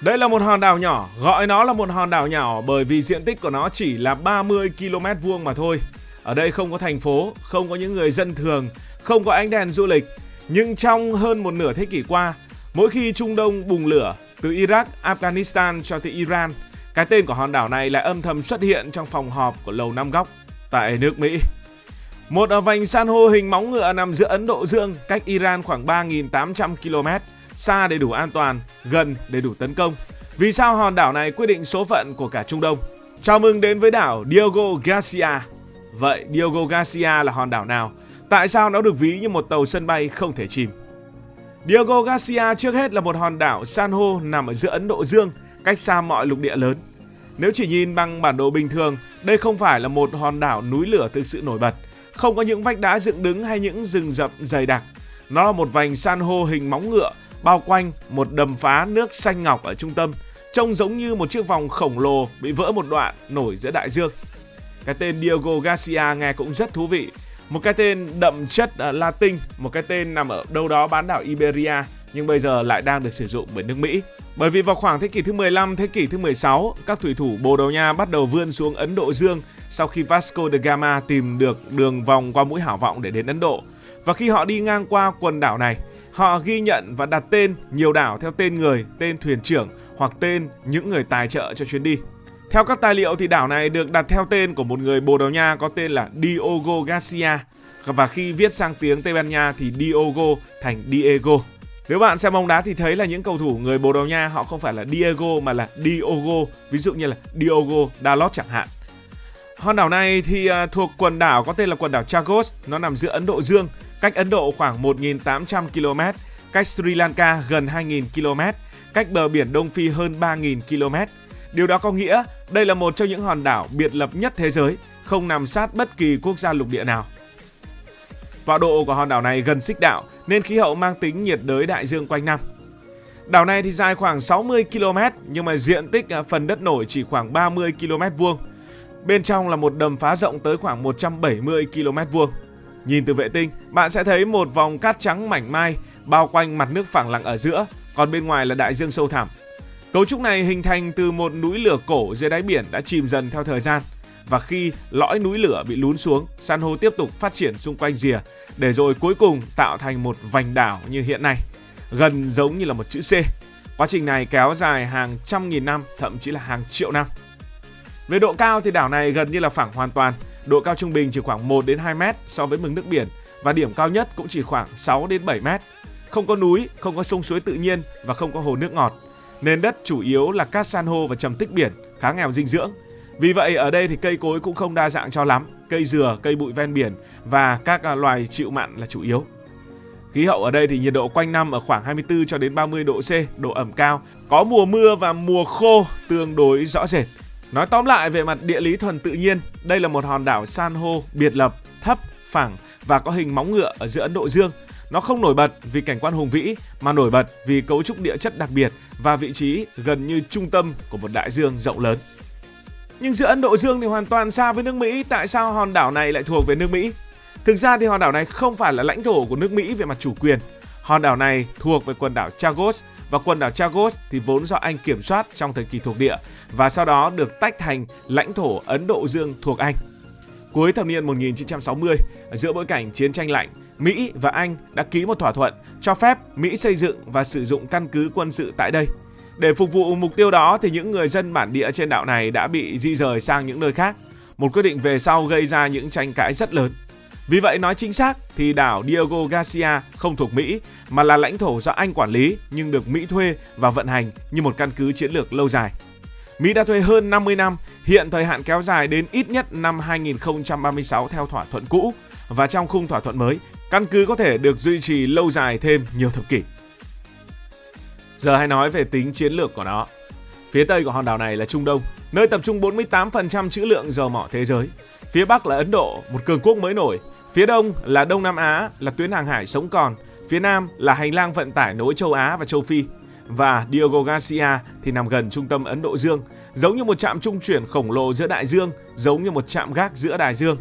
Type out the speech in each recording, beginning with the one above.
Đây là một hòn đảo nhỏ, gọi nó là một hòn đảo nhỏ bởi vì diện tích của nó chỉ là 30 km vuông mà thôi. Ở đây không có thành phố, không có những người dân thường, không có ánh đèn du lịch. Nhưng trong hơn một nửa thế kỷ qua, mỗi khi Trung Đông bùng lửa, từ Iraq, Afghanistan cho tới Iran, cái tên của hòn đảo này lại âm thầm xuất hiện trong phòng họp của Lầu Năm Góc tại nước Mỹ. Một vành san hô hình móng ngựa nằm giữa Ấn Độ Dương, cách Iran khoảng 3.800 km, xa để đủ an toàn, gần để đủ tấn công. Vì sao hòn đảo này quyết định số phận của cả Trung Đông? Chào mừng đến với đảo Diego Garcia. Vậy Diego Garcia là hòn đảo nào? Tại sao nó được ví như một tàu sân bay không thể chìm? Diego Garcia trước hết là một hòn đảo san hô nằm ở giữa Ấn Độ Dương, cách xa mọi lục địa lớn. Nếu chỉ nhìn bằng bản đồ bình thường, đây không phải là một hòn đảo núi lửa thực sự nổi bật, không có những vách đá dựng đứng hay những rừng rậm dày đặc. Nó là một vành san hô hình móng ngựa, bao quanh một đầm phá nước xanh ngọc ở trung tâm, trông giống như một chiếc vòng khổng lồ bị vỡ một đoạn nổi giữa đại dương. Cái tên Diego Garcia nghe cũng rất thú vị. Một cái tên đậm chất Latin, một cái tên nằm ở đâu đó bán đảo Iberia, nhưng bây giờ lại đang được sử dụng bởi nước Mỹ. Bởi vì vào khoảng thế kỷ thứ 15, thế kỷ thứ 16, các thủy thủ Bồ Đào Nha bắt đầu vươn xuống Ấn Độ Dương sau khi Vasco da Gama tìm được đường vòng qua mũi Hảo Vọng để đến Ấn Độ. Và khi họ đi ngang qua quần đảo này, họ ghi nhận và đặt tên nhiều đảo theo tên người, tên thuyền trưởng hoặc tên những người tài trợ cho chuyến đi. Theo các tài liệu thì đảo này được đặt theo tên của một người Bồ Đào Nha có tên là Diogo Garcia, và khi viết sang tiếng Tây Ban Nha thì Diogo thành Diego. Nếu bạn xem bóng đá thì thấy là những cầu thủ người Bồ Đào Nha họ không phải là Diego mà là Diogo, ví dụ như là Diogo Dalot chẳng hạn. Hòn đảo này thì thuộc quần đảo có tên là quần đảo Chagos, nó nằm giữa Ấn Độ Dương, cách Ấn Độ khoảng 1.800 km, cách Sri Lanka gần 2.000 km, cách bờ biển Đông Phi hơn 3.000 km. Điều đó có nghĩa đây là một trong những hòn đảo biệt lập nhất thế giới, không nằm sát bất kỳ quốc gia lục địa nào. Tọa độ của hòn đảo này gần xích đạo nên khí hậu mang tính nhiệt đới đại dương quanh năm. Đảo này thì dài khoảng 60 km nhưng mà diện tích phần đất nổi chỉ khoảng 30 km vuông. Bên trong là một đầm phá rộng tới khoảng 170 km vuông. Nhìn từ vệ tinh, bạn sẽ thấy một vòng cát trắng mảnh mai bao quanh mặt nước phẳng lặng ở giữa, còn bên ngoài là đại dương sâu thẳm. Cấu trúc này hình thành từ một núi lửa cổ dưới đáy biển đã chìm dần theo thời gian. Và khi lõi núi lửa bị lún xuống, san hô tiếp tục phát triển xung quanh rìa, để rồi cuối cùng tạo thành một vành đảo như hiện nay, gần giống như là một chữ C. Quá trình này kéo dài hàng trăm nghìn năm, thậm chí là hàng triệu năm. Về độ cao thì đảo này gần như là phẳng hoàn toàn. Độ cao trung bình chỉ khoảng 1 đến 2 mét so với mực nước biển, và điểm cao nhất cũng chỉ khoảng 6 đến 7 mét. Không có núi, không có sông suối tự nhiên và không có hồ nước ngọt. Nền đất chủ yếu là cát san hô và trầm tích biển, khá nghèo dinh dưỡng. Vì vậy ở đây thì cây cối cũng không đa dạng cho lắm, cây dừa, cây bụi ven biển và các loài chịu mặn là chủ yếu. Khí hậu ở đây thì nhiệt độ quanh năm ở khoảng 24 cho đến 30 độ C, độ ẩm cao, có mùa mưa và mùa khô tương đối rõ rệt. Nói tóm lại về mặt địa lý thuần tự nhiên, đây là một hòn đảo san hô biệt lập, thấp, phẳng và có hình móng ngựa ở giữa Ấn Độ Dương. Nó không nổi bật vì cảnh quan hùng vĩ mà nổi bật vì cấu trúc địa chất đặc biệt và vị trí gần như trung tâm của một đại dương rộng lớn. Nhưng giữa Ấn Độ Dương thì hoàn toàn xa với nước Mỹ, tại sao hòn đảo này lại thuộc về nước Mỹ? Thực ra thì hòn đảo này không phải là lãnh thổ của nước Mỹ về mặt chủ quyền. Hòn đảo này thuộc về quần đảo Chagos, và quần đảo Chagos thì vốn do Anh kiểm soát trong thời kỳ thuộc địa và sau đó được tách thành lãnh thổ Ấn Độ Dương thuộc Anh. Cuối thập niên 1960, giữa bối cảnh chiến tranh lạnh, Mỹ và Anh đã ký một thỏa thuận cho phép Mỹ xây dựng và sử dụng căn cứ quân sự tại đây. Để phục vụ mục tiêu đó thì những người dân bản địa trên đảo này đã bị di rời sang những nơi khác. Một quyết định về sau gây ra những tranh cãi rất lớn. Vì vậy nói chính xác thì đảo Diego Garcia không thuộc Mỹ mà là lãnh thổ do Anh quản lý nhưng được Mỹ thuê và vận hành như một căn cứ chiến lược lâu dài. Mỹ đã thuê hơn 50 năm, hiện thời hạn kéo dài đến ít nhất năm 2036 theo thỏa thuận cũ, và trong khung thỏa thuận mới, căn cứ có thể được duy trì lâu dài thêm nhiều thập kỷ. Giờ hãy nói về tính chiến lược của nó. Phía tây của hòn đảo này là Trung Đông, nơi tập trung 48% trữ lượng dầu mỏ thế giới. Phía bắc là Ấn Độ, một cường quốc mới nổi. Phía đông là Đông Nam Á, là tuyến hàng hải sống còn. Phía nam là hành lang vận tải nối châu Á và châu Phi. Và Diego Garcia thì nằm gần trung tâm Ấn Độ Dương, giống như một trạm trung chuyển khổng lồ giữa đại dương, giống như một trạm gác giữa đại dương.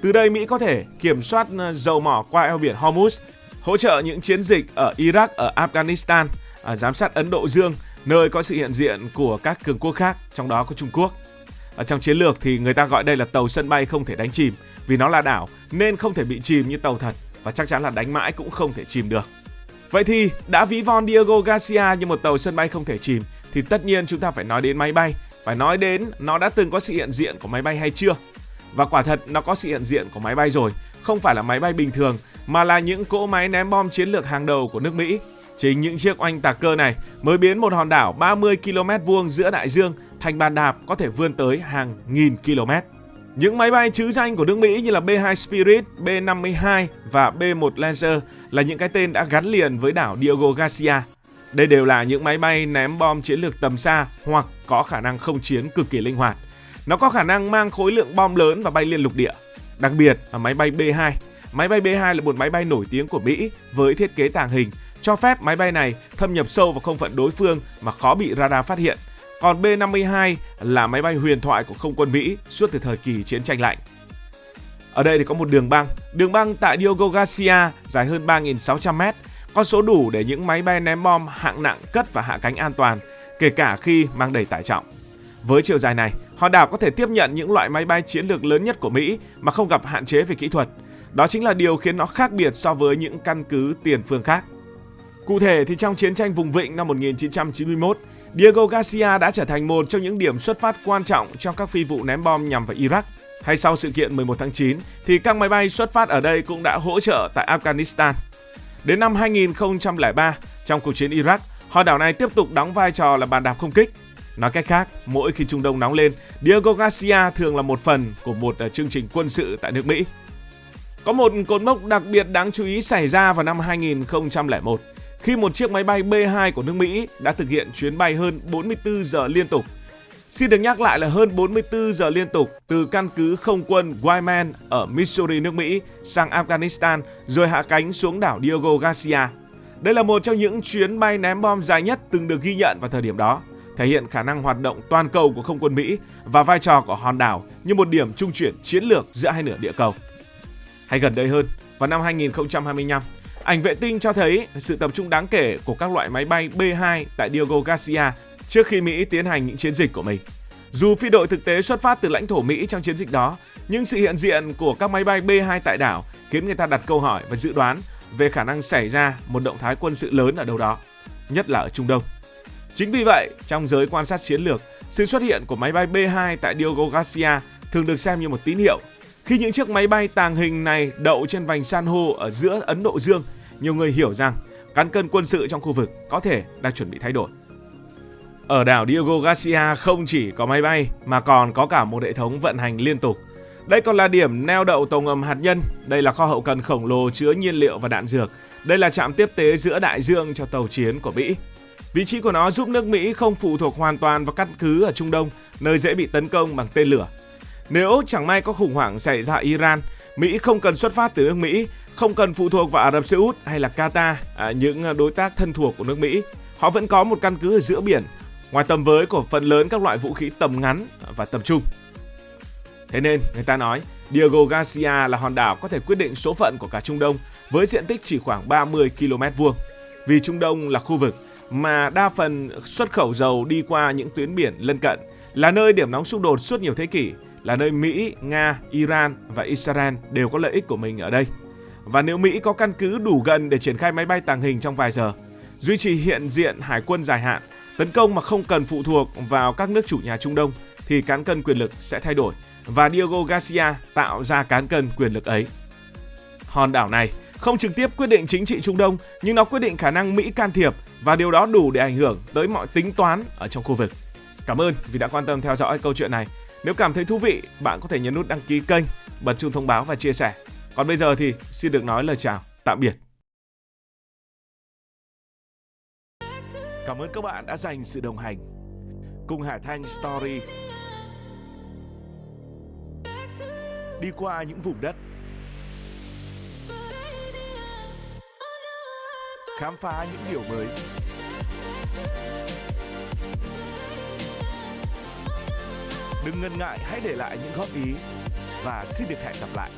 Từ đây Mỹ có thể kiểm soát dầu mỏ qua eo biển Hormuz, hỗ trợ những chiến dịch ở Iraq, ở Afghanistan, giám sát Ấn Độ Dương nơi có sự hiện diện của các cường quốc khác, trong đó có Trung Quốc. Ở trong chiến lược thì người ta gọi đây là tàu sân bay không thể đánh chìm, vì nó là đảo nên không thể bị chìm như tàu thật và chắc chắn là đánh mãi cũng không thể chìm được. Vậy thì đã ví von Diego Garcia như một tàu sân bay không thể chìm thì tất nhiên chúng ta phải nói đến máy bay, phải nói đến nó đã từng có sự hiện diện của máy bay hay chưa. Và quả thật nó có sự hiện diện của máy bay rồi, không phải là máy bay bình thường mà là những cỗ máy ném bom chiến lược hàng đầu của nước Mỹ. Chính những chiếc oanh tạc cơ này mới biến một hòn đảo 30 km vuông giữa đại dương thành bàn đạp có thể vươn tới hàng nghìn km. Những máy bay trứ danh của nước Mỹ như là B-2 Spirit, B-52 và B-1 Lancer là những cái tên đã gắn liền với đảo Diego Garcia. Đây đều là những máy bay ném bom chiến lược tầm xa hoặc có khả năng không chiến cực kỳ linh hoạt. Nó có khả năng mang khối lượng bom lớn và bay liên lục địa. Đặc biệt là máy bay B-2. Máy bay B-2 là một máy bay nổi tiếng của Mỹ với thiết kế tàng hình, cho phép máy bay này thâm nhập sâu vào không phận đối phương mà khó bị radar phát hiện. Còn B-52 là máy bay huyền thoại của không quân Mỹ suốt từ thời kỳ chiến tranh lạnh. Ở đây thì có một đường băng tại Diego Garcia dài hơn 3.600m, con số đủ để những máy bay ném bom hạng nặng cất và hạ cánh an toàn, kể cả khi mang đầy tải trọng. Với chiều dài này, hòn đảo có thể tiếp nhận những loại máy bay chiến lược lớn nhất của Mỹ mà không gặp hạn chế về kỹ thuật. Đó chính là điều khiến nó khác biệt so với những căn cứ tiền phương khác. Cụ thể thì trong chiến tranh vùng vịnh năm 1991, Diego Garcia đã trở thành một trong những điểm xuất phát quan trọng trong các phi vụ ném bom nhằm vào Iraq. Hay sau sự kiện 11 tháng 9 thì các máy bay xuất phát ở đây cũng đã hỗ trợ tại Afghanistan. Đến năm 2003, trong cuộc chiến Iraq, hòn đảo này tiếp tục đóng vai trò là bàn đạp không kích. Nói cách khác, mỗi khi Trung Đông nóng lên, Diego Garcia thường là một phần của một chương trình quân sự tại nước Mỹ. Có một cột mốc đặc biệt đáng chú ý xảy ra vào năm 2001, khi một chiếc máy bay B-2 của nước Mỹ đã thực hiện chuyến bay hơn 44 giờ liên tục. Xin được nhắc lại là hơn 44 giờ liên tục từ căn cứ không quân Wyman ở Missouri nước Mỹ sang Afghanistan rồi hạ cánh xuống đảo Diego Garcia. Đây là một trong những chuyến bay ném bom dài nhất từng được ghi nhận vào thời điểm đó, thể hiện khả năng hoạt động toàn cầu của không quân Mỹ và vai trò của hòn đảo như một điểm trung chuyển chiến lược giữa hai nửa địa cầu. Hay gần đây hơn, vào năm 2025, ảnh vệ tinh cho thấy sự tập trung đáng kể của các loại máy bay B-2 tại Diego Garcia trước khi Mỹ tiến hành những chiến dịch của mình. Dù phi đội thực tế xuất phát từ lãnh thổ Mỹ trong chiến dịch đó, nhưng sự hiện diện của các máy bay B-2 tại đảo khiến người ta đặt câu hỏi và dự đoán về khả năng xảy ra một động thái quân sự lớn ở đâu đó, nhất là ở Trung Đông. Chính vì vậy, trong giới quan sát chiến lược, sự xuất hiện của máy bay B-2 tại Diego Garcia thường được xem như một tín hiệu. Khi những chiếc máy bay tàng hình này đậu trên vành san hô ở giữa Ấn Độ Dương, nhiều người hiểu rằng cán cân quân sự trong khu vực có thể đang chuẩn bị thay đổi. Ở đảo Diego Garcia không chỉ có máy bay mà còn có cả một hệ thống vận hành liên tục. Đây còn là điểm neo đậu tàu ngầm hạt nhân, đây là kho hậu cần khổng lồ chứa nhiên liệu và đạn dược, đây là trạm tiếp tế giữa đại dương cho tàu chiến của Mỹ. Vị trí của nó giúp nước Mỹ không phụ thuộc hoàn toàn vào căn cứ ở Trung Đông, nơi dễ bị tấn công bằng tên lửa. Nếu chẳng may có khủng hoảng xảy ra ở Iran, Mỹ không cần xuất phát từ nước Mỹ, không cần phụ thuộc vào Ả Rập Xê Út hay là Qatar, những đối tác thân thuộc của nước Mỹ. Họ vẫn có một căn cứ ở giữa biển, ngoài tầm với của phần lớn các loại vũ khí tầm ngắn và tầm trung. Thế nên người ta nói Diego Garcia là hòn đảo có thể quyết định số phận của cả Trung Đông với diện tích chỉ khoảng 30 km vuông. Vì Trung Đông là khu vực mà đa phần xuất khẩu dầu đi qua những tuyến biển lân cận, là nơi điểm nóng xung đột suốt nhiều thế kỷ, là nơi Mỹ, Nga, Iran và Israel đều có lợi ích của mình ở đây. Và nếu Mỹ có căn cứ đủ gần để triển khai máy bay tàng hình trong vài giờ, duy trì hiện diện hải quân dài hạn, tấn công mà không cần phụ thuộc vào các nước chủ nhà Trung Đông, thì cán cân quyền lực sẽ thay đổi và Diego Garcia tạo ra cán cân quyền lực ấy. Hòn đảo này không trực tiếp quyết định chính trị Trung Đông, nhưng nó quyết định khả năng Mỹ can thiệp và điều đó đủ để ảnh hưởng tới mọi tính toán ở trong khu vực. Cảm ơn vì đã quan tâm theo dõi câu chuyện này. Nếu cảm thấy thú vị, bạn có thể nhấn nút đăng ký kênh, bật chuông thông báo và chia sẻ. Còn bây giờ thì xin được nói lời chào, tạm biệt. Cảm ơn các bạn đã dành sự đồng hành cùng Hải Thanh Story đi qua những vùng đất, khám phá những điều mới. Đừng ngần ngại, hãy để lại những góp ý và xin được hẹn gặp lại.